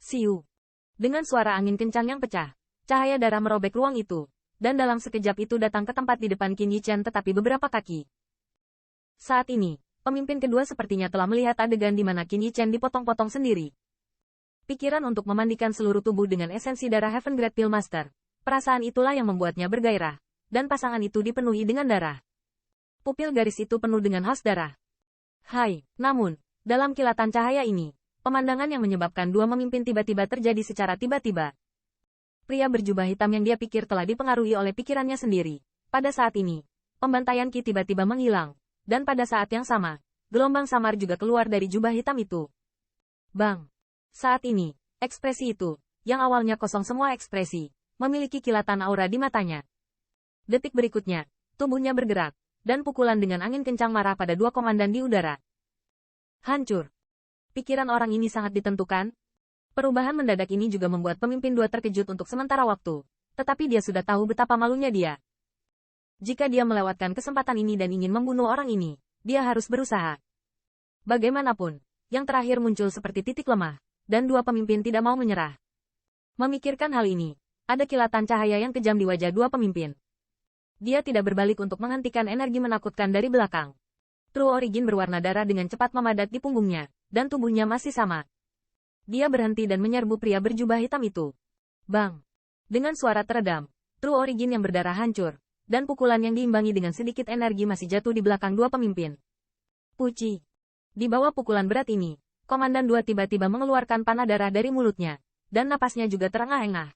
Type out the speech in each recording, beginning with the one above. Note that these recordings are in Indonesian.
Siu. Dengan suara angin kencang yang pecah, cahaya darah merobek ruang itu, dan dalam sekejap itu datang ke tempat di depan Qin Yichen tetapi beberapa kaki. Saat ini, pemimpin kedua sepertinya telah melihat adegan di mana Qin Yichen dipotong-potong sendiri. Pikiran untuk memandikan seluruh tubuh dengan esensi darah Heaven Grade Peel Master, perasaan itulah yang membuatnya bergairah, dan pasangan itu dipenuhi dengan darah. Pupil garis itu penuh dengan haus darah. Hai, namun, dalam kilatan cahaya ini, pemandangan yang menyebabkan dua pemimpin tiba-tiba terjadi secara tiba-tiba. Pria berjubah hitam yang dia pikir telah dipengaruhi oleh pikirannya sendiri. Pada saat ini, pembantaian Qi tiba-tiba menghilang, dan pada saat yang sama, gelombang samar juga keluar dari jubah hitam itu. Bang! Saat ini, ekspresi itu, yang awalnya kosong semua ekspresi, memiliki kilatan aura di matanya. Detik berikutnya, tubuhnya bergerak, dan pukulan dengan angin kencang marah pada dua komandan di udara. Hancur. Pikiran orang ini sangat ditentukan. Perubahan mendadak ini juga membuat pemimpin dua terkejut untuk sementara waktu. Tetapi dia sudah tahu betapa malunya dia. Jika dia melewatkan kesempatan ini dan ingin membunuh orang ini, dia harus berusaha. Bagaimanapun, yang terakhir muncul seperti titik lemah, dan dua pemimpin tidak mau menyerah. Memikirkan hal ini, ada kilatan cahaya yang kejam di wajah dua pemimpin. Dia tidak berbalik untuk menghentikan energi menakutkan dari belakang. True Origin berwarna darah dengan cepat memadat di punggungnya, dan tubuhnya masih sama. Dia berhenti dan menyerbu pria berjubah hitam itu. Bang! Dengan suara teredam, True Origin yang berdarah hancur, dan pukulan yang diimbangi dengan sedikit energi masih jatuh di belakang dua pemimpin. Puci! Di bawah pukulan berat ini, Komandan dua tiba-tiba mengeluarkan panah darah dari mulutnya, dan napasnya juga terengah-engah.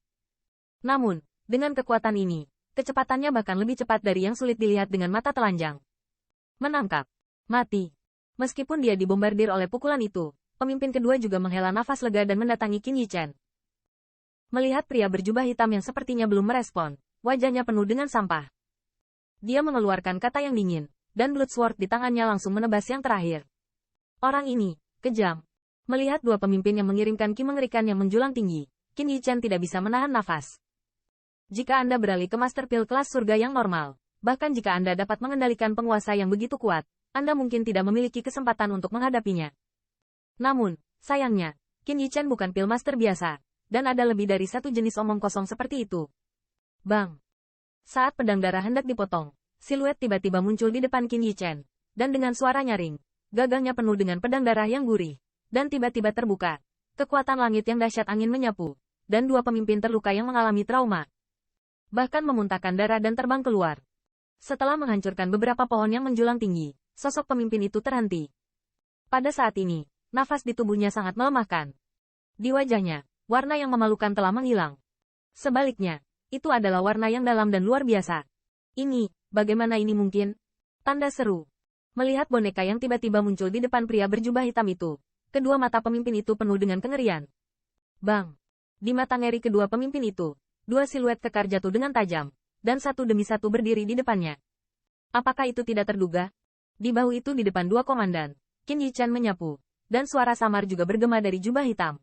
Namun, dengan kekuatan ini, kecepatannya bahkan lebih cepat dari yang sulit dilihat dengan mata telanjang. Menangkap. Mati. Meskipun dia dibombardir oleh pukulan itu, pemimpin kedua juga menghela nafas lega dan mendatangi Qin Yichen. Melihat pria berjubah hitam yang sepertinya belum merespon, wajahnya penuh dengan sampah. Dia mengeluarkan kata yang dingin, dan Blood Sword di tangannya langsung menebas yang terakhir. Orang ini, kejam. Melihat dua pemimpin yang mengirimkan ki mengerikan yang menjulang tinggi, Qin Yichen tidak bisa menahan nafas. Jika Anda beralih ke Master Peel kelas surga yang normal, bahkan jika Anda dapat mengendalikan penguasa yang begitu kuat, Anda mungkin tidak memiliki kesempatan untuk menghadapinya. Namun, sayangnya, Qin Yichen bukan Peel Master biasa, dan ada lebih dari satu jenis omong kosong seperti itu. Bang! Saat pedang darah hendak dipotong, siluet tiba-tiba muncul di depan Qin Yichen, dan dengan suara nyaring, gagangnya penuh dengan pedang darah yang gurih, dan tiba-tiba terbuka. Kekuatan langit yang dahsyat angin menyapu, dan dua pemimpin terluka yang mengalami trauma. Bahkan memuntahkan darah dan terbang keluar. Setelah menghancurkan beberapa pohon yang menjulang tinggi, sosok pemimpin itu terhenti. Pada saat ini, nafas di tubuhnya sangat melemahkan. Di wajahnya, warna yang memalukan telah menghilang. Sebaliknya, itu adalah warna yang dalam dan luar biasa. Ini, bagaimana ini mungkin? Tanda seru. Melihat boneka yang tiba-tiba muncul di depan pria berjubah hitam itu, kedua mata pemimpin itu penuh dengan kengerian. Bang! Di mata ngeri kedua pemimpin itu, dua siluet kekar jatuh dengan tajam, dan satu demi satu berdiri di depannya. Apakah itu tidak terduga? Di bahu itu di depan dua komandan, Qin Yichen menyapu, dan suara samar juga bergema dari jubah hitam.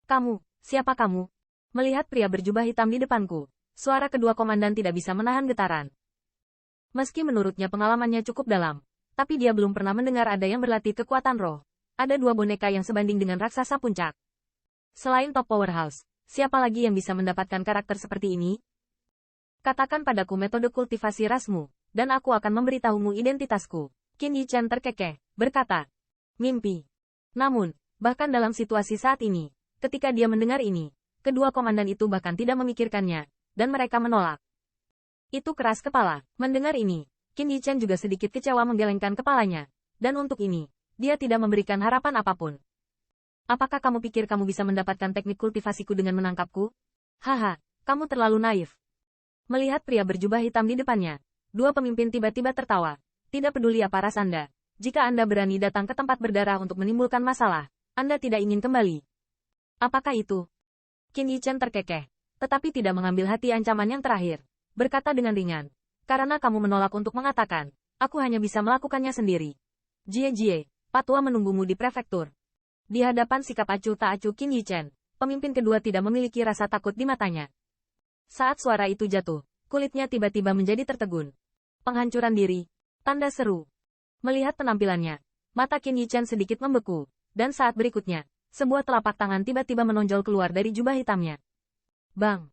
Kamu, siapa kamu? Melihat pria berjubah hitam di depanku, suara kedua komandan tidak bisa menahan getaran. Meski menurutnya pengalamannya cukup dalam, tapi dia belum pernah mendengar ada yang berlatih kekuatan roh. Ada dua boneka yang sebanding dengan raksasa puncak. Selain top powerhouse, siapa lagi yang bisa mendapatkan karakter seperti ini? Katakan padaku metode kultivasi rasmu, dan aku akan memberitahumu identitasku. Qin Yichen terkekeh, berkata. Mimpi. Namun, bahkan dalam situasi saat ini, ketika dia mendengar ini, kedua komandan itu bahkan tidak memikirkannya, dan mereka menolak. Itu keras kepala. Mendengar ini, Qin Yichen juga sedikit kecewa menggelengkan kepalanya, dan untuk ini, dia tidak memberikan harapan apapun. Apakah kamu pikir kamu bisa mendapatkan teknik kultivasiku dengan menangkapku? Haha, kamu terlalu naif. Melihat pria berjubah hitam di depannya, dua pemimpin tiba-tiba tertawa. Tidak peduli apa ras Anda. Jika Anda berani datang ke tempat berdarah untuk menimbulkan masalah, Anda tidak ingin kembali. Apakah itu? Qin Yichen terkekeh, tetapi tidak mengambil hati ancaman yang terakhir. Berkata dengan ringan, karena kamu menolak untuk mengatakan, aku hanya bisa melakukannya sendiri. Jie, Patua menunggumu di prefektur. Di hadapan sikap acuh tak acuh Qin Yichen, pemimpin kedua tidak memiliki rasa takut di matanya. Saat suara itu jatuh, kulitnya tiba-tiba menjadi tertegun. Penghancuran diri. Tanda seru. Melihat penampilannya, mata Qin Yichen sedikit membeku, dan saat berikutnya, sebuah telapak tangan tiba-tiba menonjol keluar dari jubah hitamnya. Bang!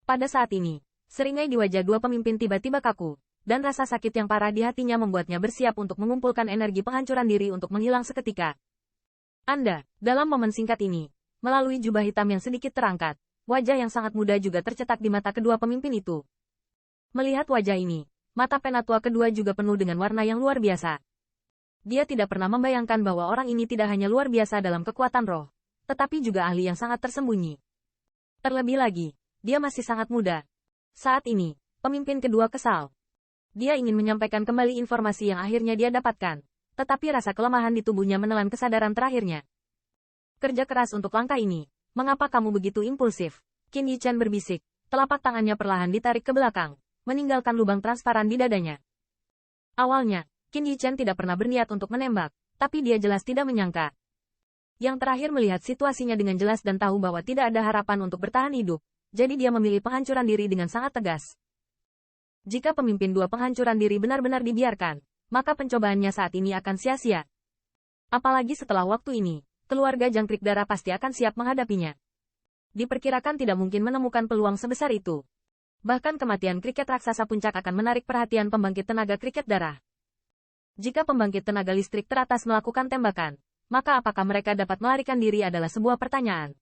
Pada saat ini, seringai di wajah dua pemimpin tiba-tiba kaku, dan rasa sakit yang parah di hatinya membuatnya bersiap untuk mengumpulkan energi penghancuran diri untuk menghilang seketika. Anda, dalam momen singkat ini, melalui jubah hitam yang sedikit terangkat, wajah yang sangat muda juga tercetak di mata kedua pemimpin itu. Melihat wajah ini, mata penatua kedua juga penuh dengan warna yang luar biasa. Dia tidak pernah membayangkan bahwa orang ini tidak hanya luar biasa dalam kekuatan roh, tetapi juga ahli yang sangat tersembunyi. Terlebih lagi, dia masih sangat muda. Saat ini, pemimpin kedua kesal. Dia ingin menyampaikan kembali informasi yang akhirnya dia dapatkan, tetapi rasa kelemahan di tubuhnya menelan kesadaran terakhirnya. Kerja keras untuk langkah ini. Mengapa kamu begitu impulsif? Qin Yichen berbisik, telapak tangannya perlahan ditarik ke belakang, meninggalkan lubang transparan di dadanya. Awalnya, Qin Yichen tidak pernah berniat untuk menembak, tapi dia jelas tidak menyangka. Yang terakhir melihat situasinya dengan jelas dan tahu bahwa tidak ada harapan untuk bertahan hidup, jadi dia memilih penghancuran diri dengan sangat tegas. Jika pemimpin dua penghancuran diri benar-benar dibiarkan, maka pencobaannya saat ini akan sia-sia. Apalagi setelah waktu ini, keluarga jangkrik darah pasti akan siap menghadapinya. Diperkirakan tidak mungkin menemukan peluang sebesar itu. Bahkan kematian kriket raksasa puncak akan menarik perhatian pembangkit tenaga kriket darah. Jika pembangkit tenaga listrik teratas melakukan tembakan, maka apakah mereka dapat melarikan diri adalah sebuah pertanyaan.